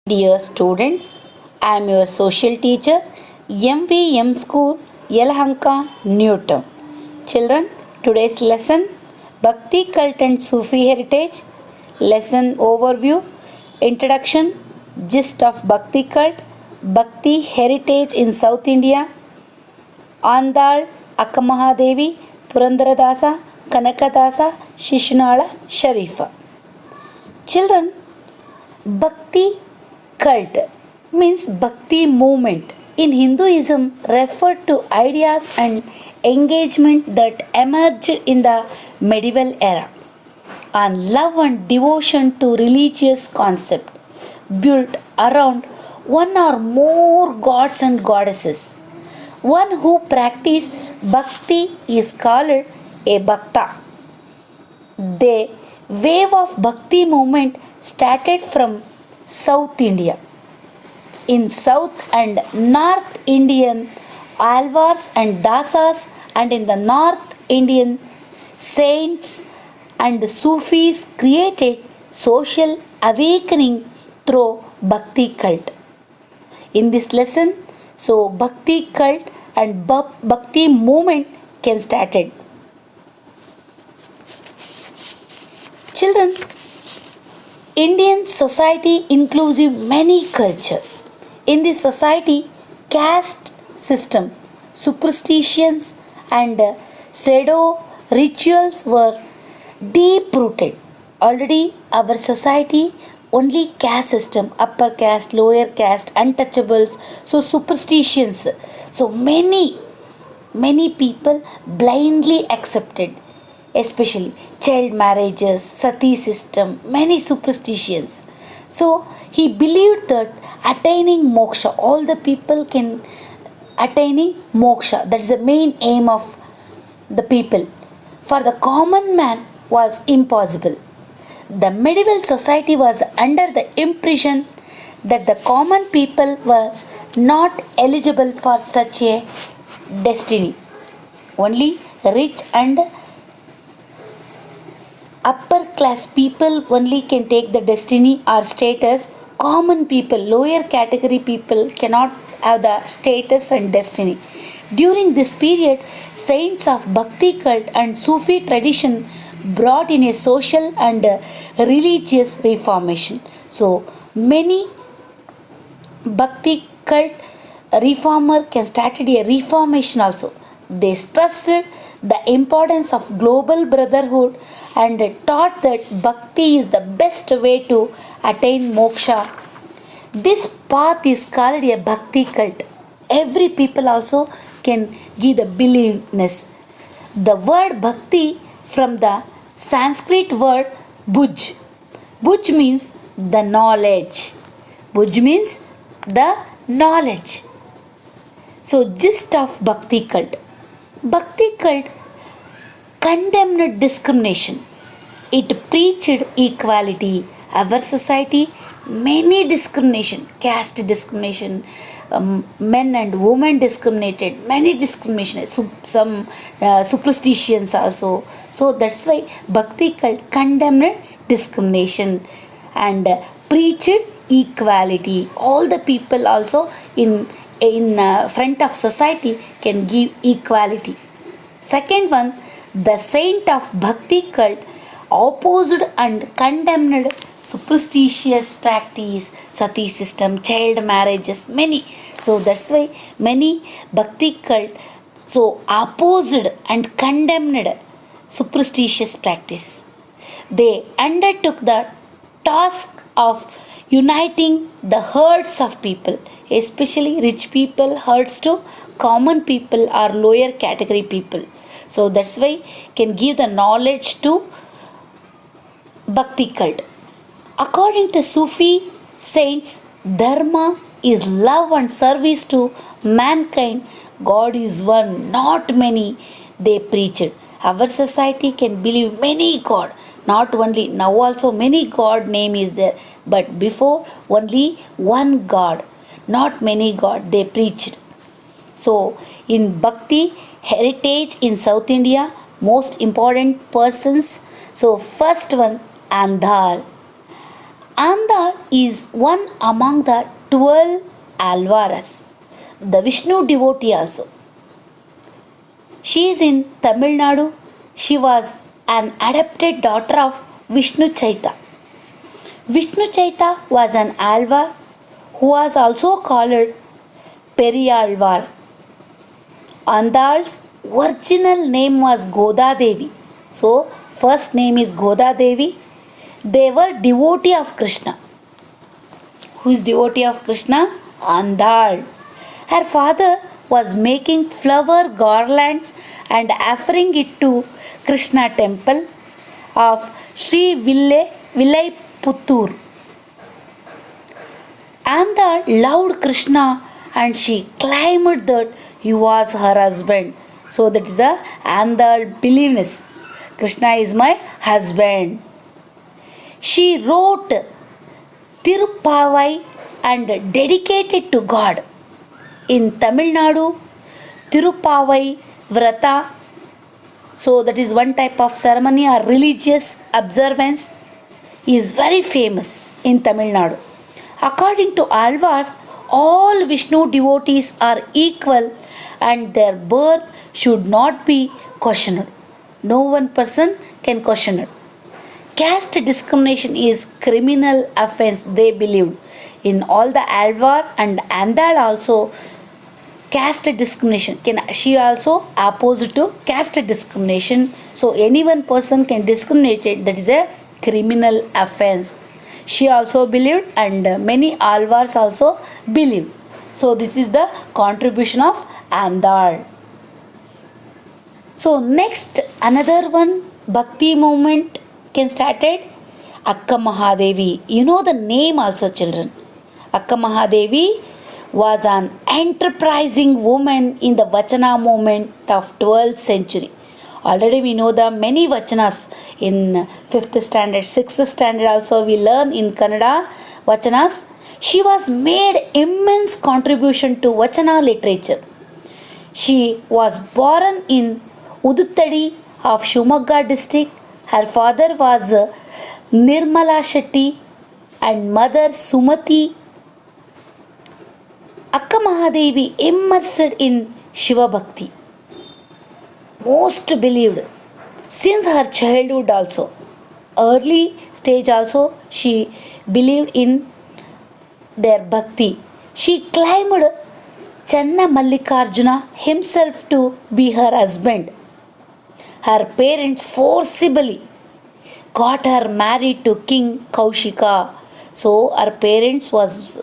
Dear students, I am your social teacher, MVM School, Yelahanka, Newton. Children, today's lesson Bhakti Cult and Sufi Heritage. Lesson Overview, Introduction, Gist of Bhakti Cult, Bhakti Heritage in South India, Andal, Akkamahadevi, Purandaradasa, Kanakadasa, Shishnala, Sharifa. Children, Bhakti cult means Bhakti movement. In Hinduism, referred to ideas and engagement that emerged in the medieval era on love and devotion to religious concept built around one or more gods and goddesses. One who practices bhakti is called a bhakta. The wave of bhakti movement started from South India. In South and North Indian Alvars and Dasas, and in the North Indian saints and Sufis created social awakening through Bhakti cult. In this lesson, so Bhakti cult and Bhakti movement can started. Children, Indian society inclusive many culture. In this society, caste system, superstitions and pseudo rituals were deep rooted. Already our society only caste system, upper caste, lower caste, untouchables, so superstitions. So many people blindly accepted, especially child marriages, sati system, many superstitions. So he believed that attaining moksha, all the people can attaining moksha. That is the main aim of the people. For the common man was impossible. The medieval society was under the impression that the common people were not eligible for such a destiny. Only rich and upper class people only can take the destiny or status. Common people, lower category people cannot have the status and destiny. During this period, saints of Bhakti cult and Sufi tradition brought in a social and religious reformation. So many Bhakti cult reformer can started a reformation also. They stressed the importance of global brotherhood and taught that bhakti is the best way to attain moksha. This path is called a bhakti cult. Every people also can give the believeness. The word bhakti from the Sanskrit word bhuj. Bhuj means the knowledge. Bhuj means the knowledge. So gist of bhakti cult. Bhakti cult condemned discrimination. It preached equality. Our society, many discrimination, caste discrimination, men and women discriminated, many discrimination, some superstitions also. So that's why Bhakti cult condemned discrimination and preached equality. All the people also in front of society can give equality. Second one, the saint of Bhakti cult opposed and condemned superstitious practice, sati system, child marriages, many. So that's why many Bhakti cult so opposed and condemned superstitious practice. They undertook the task of uniting the herds of people, especially rich people herds to common people or lower category people. So that's why can give the knowledge to Bhakti cult. According to Sufi saints, dharma is love and service to mankind. God is one, not many. They preached. Our society can believe many God, not only now also many God name is there, but before only one God, not many God. They preached. So in Bhakti heritage in South India, most important persons. So first one, Andal. Andal is one among the 12 Alvaras, the Vishnu devotee also. She is in Tamil Nadu. She was an adopted daughter of Vishnu Chaita. Vishnu Chaita was an Alvar who was also called Periyalvar. Andal's original name was Goda Devi. So, first name is Goda Devi. They were devotee of Krishna. Who is devotee of Krishna? Andal. Her father was making flower garlands and offering it to Krishna temple of Sri Villaiputtur. Andal loved Krishna and she claimed that he was her husband. So that is a Andal believeness. Krishna is my husband. She wrote Tirupavai and dedicated to God. In Tamil Nadu, Tirupavai Vrata, so that is one type of ceremony or religious observance, is very famous in Tamil Nadu. According to Alvars, all Vishnu devotees are equal and their birth should not be questioned. No one person can question it. Caste discrimination is criminal offense, they believed. In all the Alvar and Andal also, caste discrimination she also opposed to caste discrimination. So any one person can discriminate it, that is a criminal offense. She also believed and many Alvars also believed. So this is the contribution of Andal. So next another one Bhakti movement can started. Akka Mahadevi. You know the name also, children. Akka Mahadevi was an enterprising woman in the Vachana movement of 12th century. Already we know the many Vachanas in 5th standard, 6th standard also we learn in Kannada Vachanas. She was made immense contribution to Vachana literature. She was born in Uduttadi of Shivamogga district. Her father was Nirmala Shetty and mother Sumati. Akka Mahadevi immersed in Shiva Bhakti, most believed since her childhood also. Early stage also she believed in their bhakti. She claimed Channa Mallikarjuna himself to be her husband. Her parents forcibly got her married to King Kaushika. So her parents was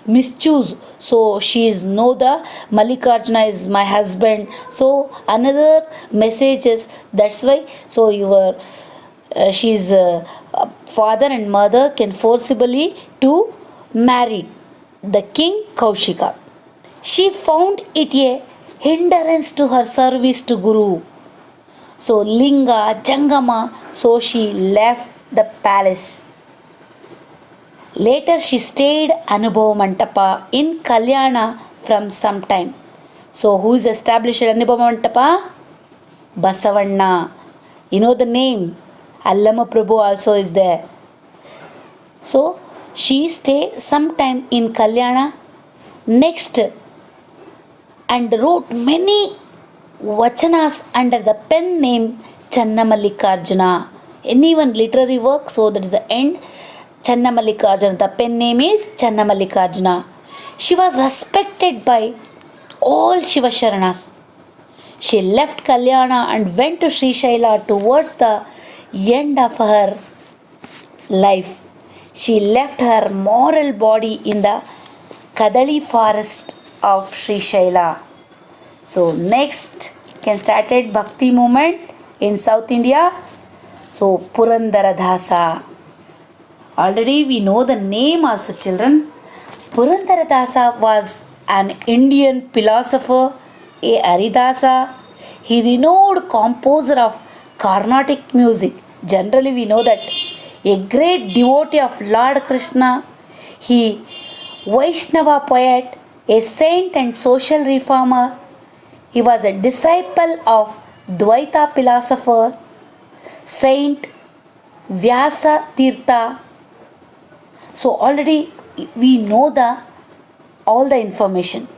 mischoose. So she is know the Mallikarjuna is my husband. So another messages. That's why. So your she's father and mother can forcibly to marry the King Kaushika. She found it a hindrance to her service to Guru. So Linga, Jangama, so she left the palace. Later she stayed Anubhava Mantapa in Kalyana from some time. So who is established Anubhava Mantapa? Basavanna. You know the name. Allama Prabhu also is there. So she stayed some time in Kalyana. Next and wrote many vachanas under the pen name Channa Mallikarjuna. Anyone literary work, so that is the end. Channa Mallikarjuna. The pen name is Channa Mallikarjuna. She was respected by all Shiva Sharanas. She left Kalyana and went to Sri Shaila towards the end of her life. She left her moral body in the Kadali forest of Sri Shaila. So next can started Bhakti movement in South India. So Purandara Dasa. Already we know the name also, children. Purandara Dasa was an Indian philosopher, a Haridasa. He renowned composer of Carnatic music. Generally we know that a great devotee of Lord Krishna. He Vaishnava poet, a saint and social reformer. He was a disciple of Dvaita philosopher, Saint Vyasa Tirtha. So already we know the all the information.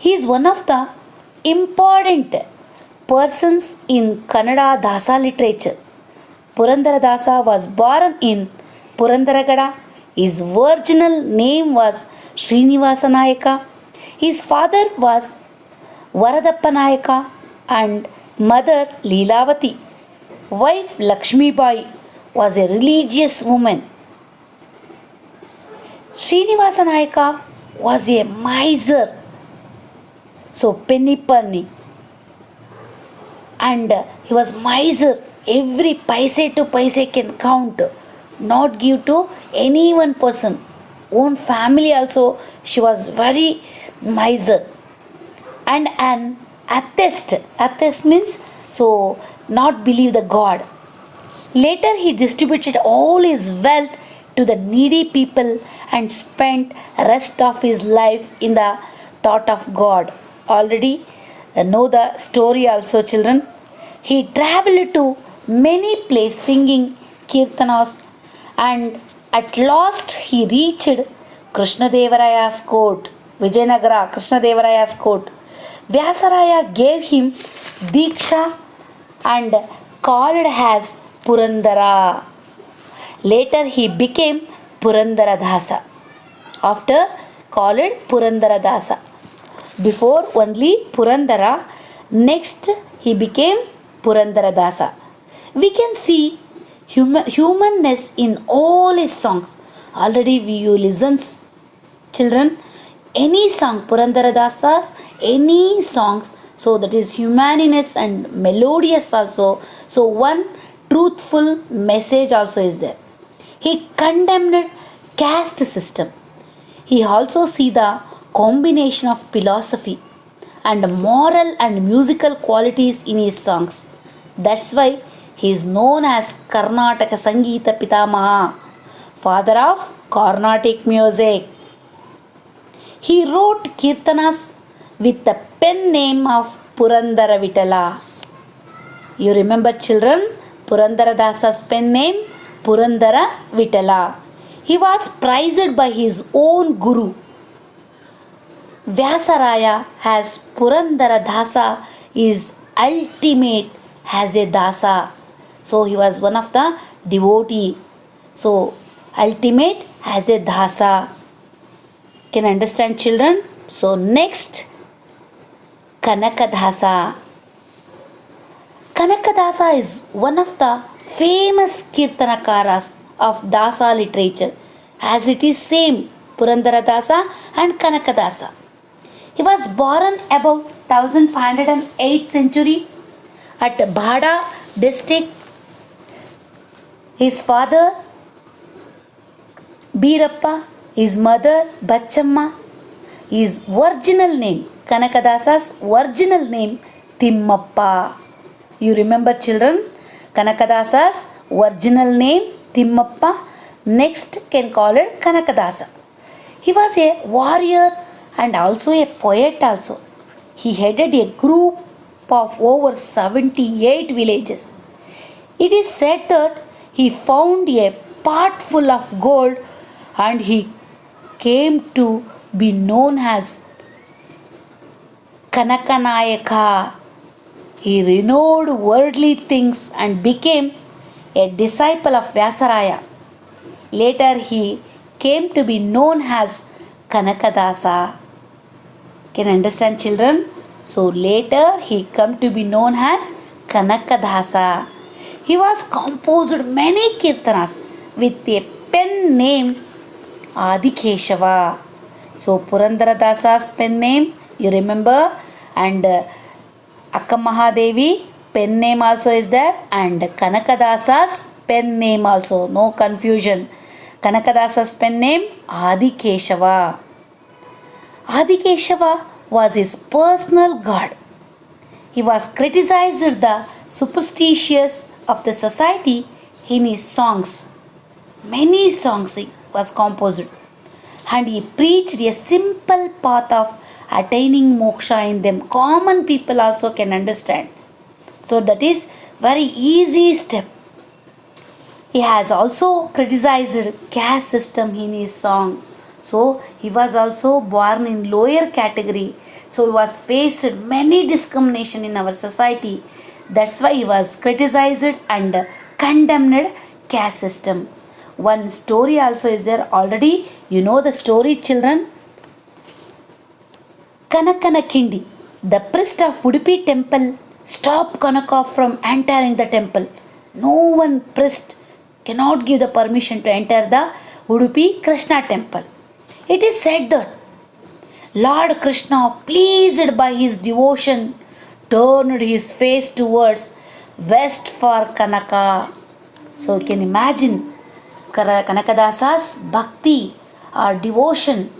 He is one of the important persons in Kannada Dasa literature. Purandaradasa was born in Purandaragada. His original name was Srinivasa Nayaka. His father was Varadappa Nayaka and mother Leelavati. Wife Lakshmi Bai was a religious woman. Srinivasa Nayaka was a miser, so penny penny, and he was miser. Every paise to paise can count, not give to any one person. Own family also she was very miser. And an atheist. Atheist means so not believe the God. Later he distributed all his wealth to the needy people and spent rest of his life in the thought of God. Already know the story also, children. He traveled to many places singing kirtanas, and at last he reached Krishnadevaraya's court, Vijayanagara, Krishnadevaraya's court. Vyasaraya gave him Diksha and called as Purandara. Later he became Purandaradasa. After called Purandaradasa. Before only Purandara, next he became Purandaradasa. We can see humanness in all his songs. Already you listen, children, any song, Purandaradasas, any songs, so that is humaniness and melodious also. So one truthful message also is there. He condemned caste system. He also see the combination of philosophy and moral and musical qualities in his songs. That's why he is known as Karnataka Sangeeta Pitamaha, father of Carnatic music. He wrote kirtanas with the pen name of Purandara Vitala. You remember, children, Purandaradasa's pen name Purandara Vitala. He was prized by his own guru. Vyasaraya as Purandaradasa is ultimate as a dasa. So he was one of the devotee. So ultimate as a dasa. Can understand, children? So next, Kanakadasa. Kanakadasa is one of the famous kirtanakaras of Dasa literature, as it is same Purandaradasa and Kanakadasa. He was born about 1508 century at Bhada district. His father Birappa, his mother Bachamma. His original name, Kanakadasa's original name, Timmappa. You remember, children? Kanakadasa's original name, Timmappa. Next can call it Kanakadasa. He was a warrior and also a poet also. He headed a group of over 78 villages. It is said that he found a pot full of gold and he came to be known as Kanakanayaka. He renowned worldly things and became a disciple of Vyasaraya. Later he came to be known as Kanakadasa. Can understand, children? So later he come to be known as Kanakadasa. He was composed many kirtanas with a pen name Adikeshava. So Purandaradasa's pen name you remember, and Akka Mahadevi pen name also is there, and Kanakadasa's pen name also, no confusion. Kanakadasa's pen name Adikeshava. Adikeshava was his personal god. He was criticized the superstitious of the society in his songs. Many songs he was composed, and he preached a simple path of attaining moksha in them. Common people also can understand. So that is very easy step. He has also criticized caste system in his song. So he was also born in lower category. So he was faced many discrimination in our society. That's why he was criticized and condemned caste system. One story also is there already. You know the story, children. Kanakana Kindi, the priest of Udupi temple, stopped Kanaka from entering the temple. No one priest cannot give the permission to enter the Udupi Krishna temple. It is said that Lord Krishna, pleased by his devotion, turned his face towards west for Kanaka. So you can imagine Kanakadasa's bhakti or devotion.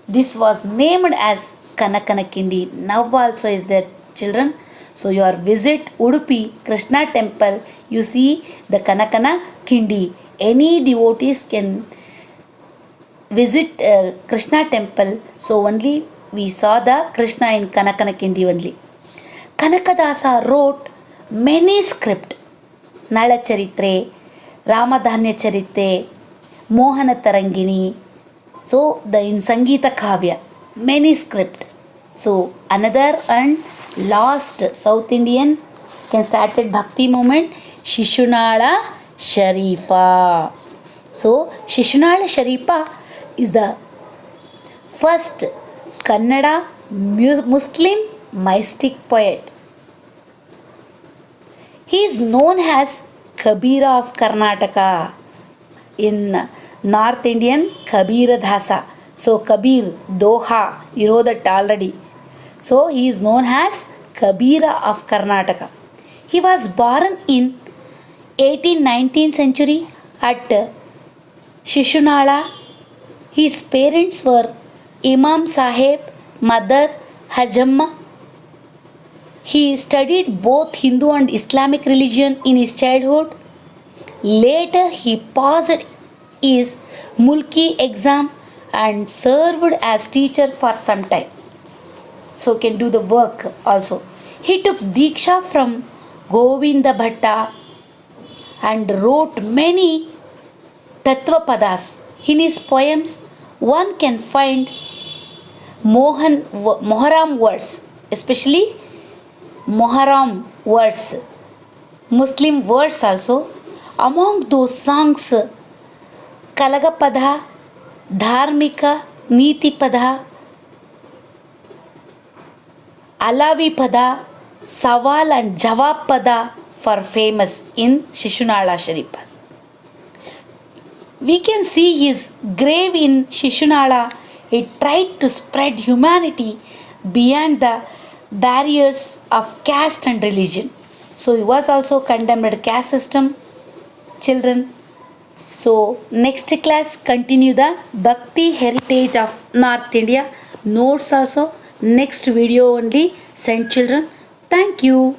This was named as Kanakana Kindi. Now also is there, children. So your visit Udupi Krishna temple, you see the Kanakana Kindi. Any devotees can visit Krishna temple. So only we saw the Krishna in Kanakana Kindi only. Kanakadasa wrote many script. Nala Charitre, Ramadhanya Charite, Mohana Tarangini. So the in Sangeeta Kavya, many script. So another and last South Indian can started Bhakti movement, Shishunala Sharifa. So Shishunala Sharifa is the first Kannada Muslim mystic poet. He is known as Kabira of Karnataka. In North Indian, Kabira Dasa. So Kabir, Doha, you know that already. So he is known as Kabira of Karnataka. He was born in 18th-19th century at Shishunala. His parents were Imam Sahib, mother Hajamma. He studied both Hindu and Islamic religion in his childhood. Later he passed his Mulki exam and served as teacher for some time. So can do the work also. He took Diksha from Govinda Bhatta and wrote many Tattvapadas. In his poems, one can find Moharam words, especially Moharam words, Muslim words also. Among those songs, Kalagapada, Dharmika, Niti Pada, Alavi Pada, Sawal and Jawab Pada are famous in Shishunala Sharipas. We can see his grave in Shishunala. He tried to spread humanity beyond the barriers of caste and religion. So he was also condemned caste system, children. So next class continue the Bhakti heritage of North India. Notes also next video only send, children. Thank you.